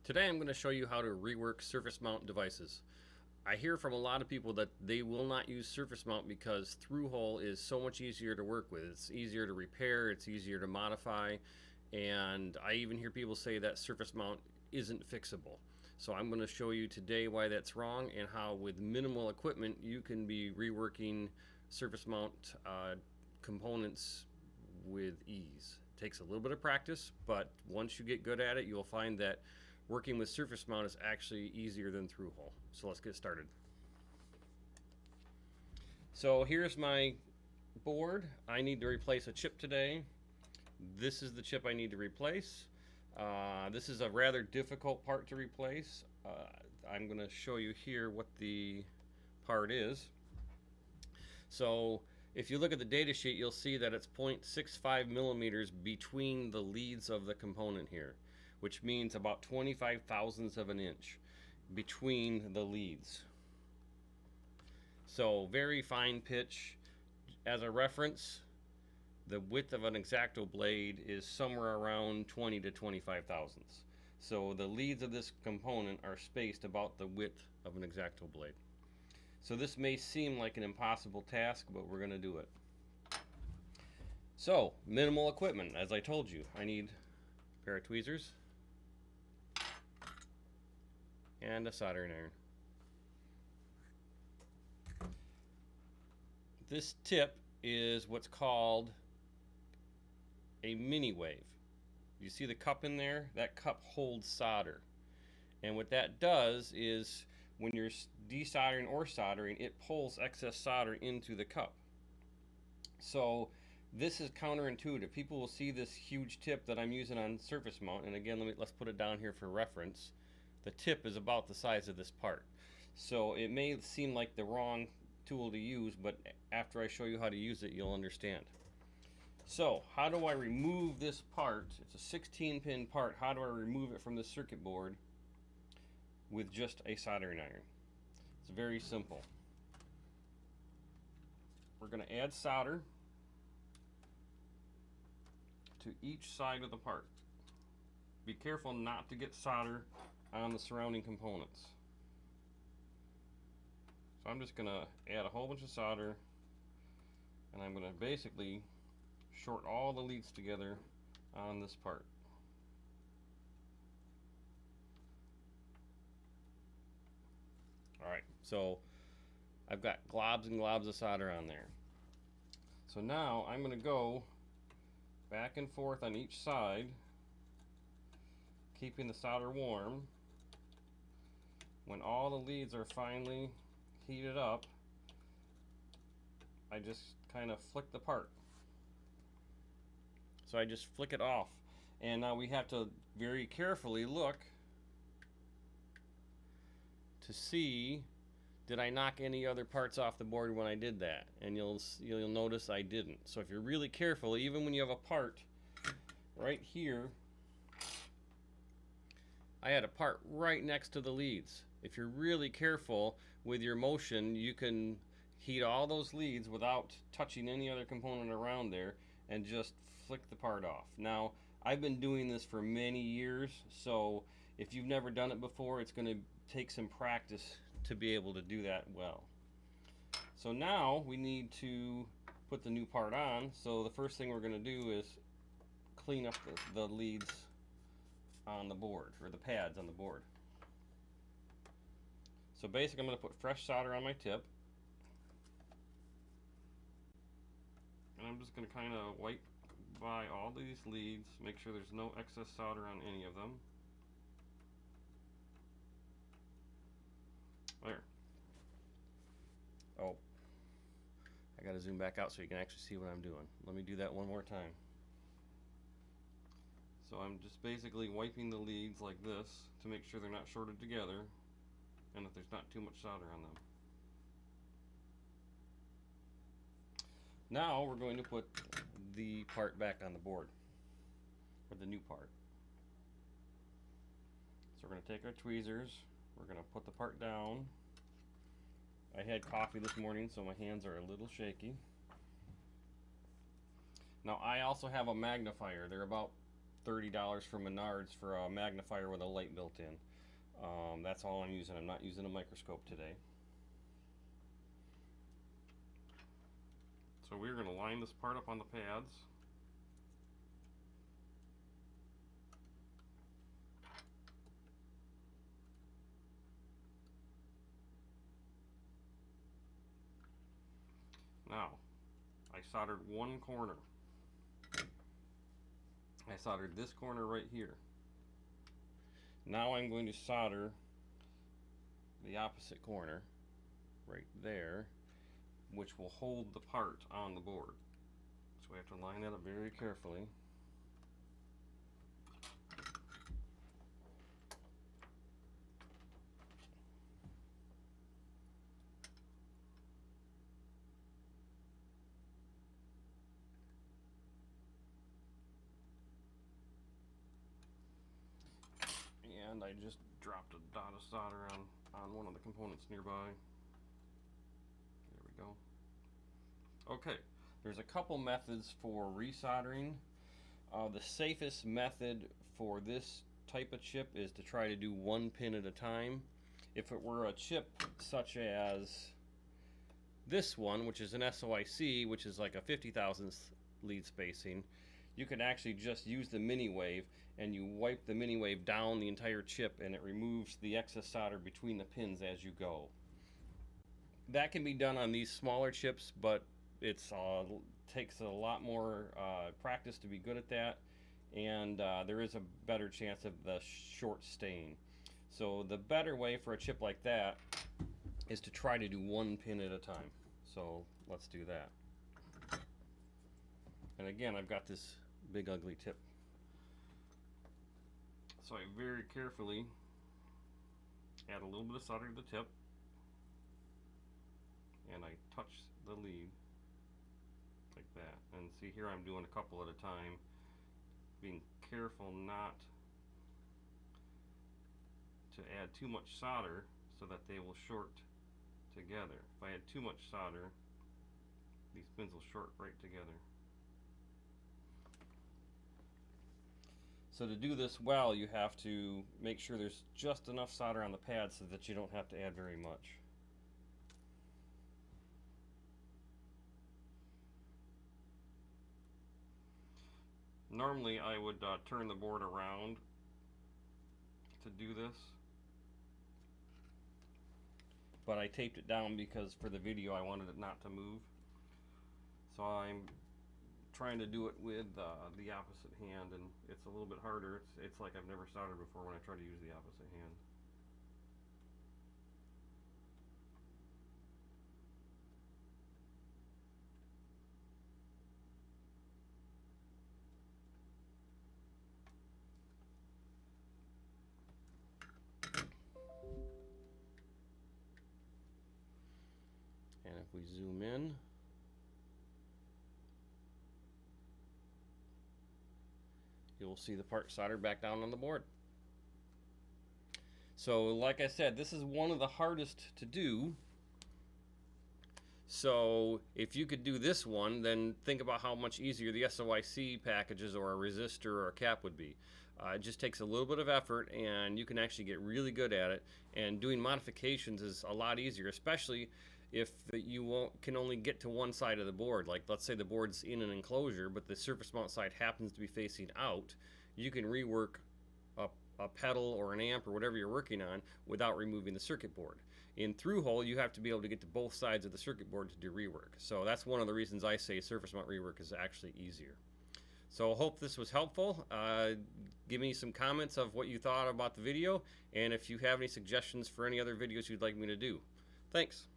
Today I'm going to show you how to rework surface mount devices. I hear from a lot of people that they will not use surface mount because through-hole is so much easier to work with. It's easier to repair, it's easier to modify, and I even hear people say that surface mount isn't fixable. So I'm going to show you today why that's wrong and how with minimal equipment you can be reworking surface mount components with ease. It takes a little bit of practice, but once you get good at it, you'll find that working with surface mount is actually easier than through hole. So let's get started. So here's my board. I need to replace a chip today. This is the chip I need to replace. This is a rather difficult part to replace. I'm going to show you here what the part is. So if you look at the data sheet, you'll see that it's 0.65 millimeters between the leads of the component here, which means about 25 thousandths of an inch between the leads. So very fine pitch. As a reference, the width of an X-Acto blade is somewhere around 20 to 25 thousandths. So the leads of this component are spaced about the width of an X-Acto blade. So this may seem like an impossible task, but we're going to do it. So minimal equipment, as I told you. I need a pair of tweezers and a soldering iron. This tip is what's called a mini wave. You see the cup in there? That cup holds solder. And what that does is when you're desoldering or soldering, it pulls excess solder into the cup. So this is counterintuitive. People will see this huge tip that I'm using on surface mount, and again, let's put it down here for reference. The tip is about the size of this part. So it may seem like the wrong tool to use, but after I show you how to use it, you'll understand. So how do I remove this part? It's a 16-pin part. How do I remove it from the circuit board with just a soldering iron? It's very simple. We're going to add solder to each side of the part. Be careful not to get solder on the surrounding components. So I'm just going to add a whole bunch of solder, and I'm going to basically short all the leads together on this part. Alright, so I've got globs and globs of solder on there. So now I'm going to go back and forth on each side, keeping the solder warm. When all the leads are finally heated up, I just kind of flick the part. So I just flick it off. And now we have to very carefully look to see, did I knock any other parts off the board when I did that? And you'll notice I didn't. So if you're really careful, even when you have a part right here, I had a part right next to the leads. If you're really careful with your motion, you can heat all those leads without touching any other component around there and just flick the part off. Now, I've been doing this for many years, so if you've never done it before, it's going to take some practice to be able to do that well. So now we need to put the new part on. So the first thing we're going to do is clean up the leads on the board, or the pads on the board. So basically I'm going to put fresh solder on my tip, and I'm just going to kind of wipe by all these leads, make sure there's no excess solder on any of them. There. Oh, I gotta zoom back out so you can actually see what I'm doing. Let me do that one more time. So I'm just basically wiping the leads like this to make sure they're not shorted together and that there's not too much solder on them. Now we're going to put the part back on the board, or the new part. So we're going to take our tweezers, we're going to put the part down. I had coffee this morning, so my hands are a little shaky. Now I also have a magnifier. They're about $30 from Menards for a magnifier with a light built in. That's all I'm using. I'm not using a microscope today. So we're going to line this part up on the pads. Now, I soldered one corner. I soldered this corner right here. Now I'm going to solder the opposite corner right there, which will hold the part on the board. So we have to line that up very carefully. And I just dropped a dot of solder on one of the components nearby. There we go. Okay, there's a couple methods for resoldering. The safest method for this type of chip is to try to do one pin at a time. If it were a chip such as this one, which is an SOIC, which is like a 50 thousandth lead spacing, you can actually just use the mini wave and you wipe the mini wave down the entire chip and it removes the excess solder between the pins as you go. That can be done on these smaller chips, but it's takes a lot more practice to be good at that, and there is a better chance of the short staying. So the better way for a chip like that is to try to do one pin at a time. So let's do that. And again, I've got this big ugly tip. So I very carefully add a little bit of solder to the tip, and I touch the lead like that. And see here I'm doing a couple at a time, being careful not to add too much solder so that they will short together. If I add too much solder, these pins will short right together. So to do this well, you have to make sure there's just enough solder on the pad so that you don't have to add very much. Normally I would turn the board around to do this, but I taped it down because for the video I wanted it not to move. So I'm trying to do it with the opposite hand, and it's a little bit harder. It's like I've never soldered before when I try to use the opposite hand. And if we zoom in, you'll see the part soldered back down on the board. So like I said, this is one of the hardest to do. So if you could do this one, then think about how much easier the SOIC packages or a resistor or a cap would be. It just takes a little bit of effort, and you can actually get really good at it. And doing modifications is a lot easier, especially if you can only get to one side of the board. Like let's say the board's in an enclosure, but the surface mount side happens to be facing out. You can rework a pedal or an amp or whatever you're working on without removing the circuit board. In through-hole, you have to be able to get to both sides of the circuit board to do rework. So that's one of the reasons I say surface mount rework is actually easier. So I hope this was helpful. Give me some comments of what you thought about the video, and if you have any suggestions for any other videos you'd like me to do. Thanks.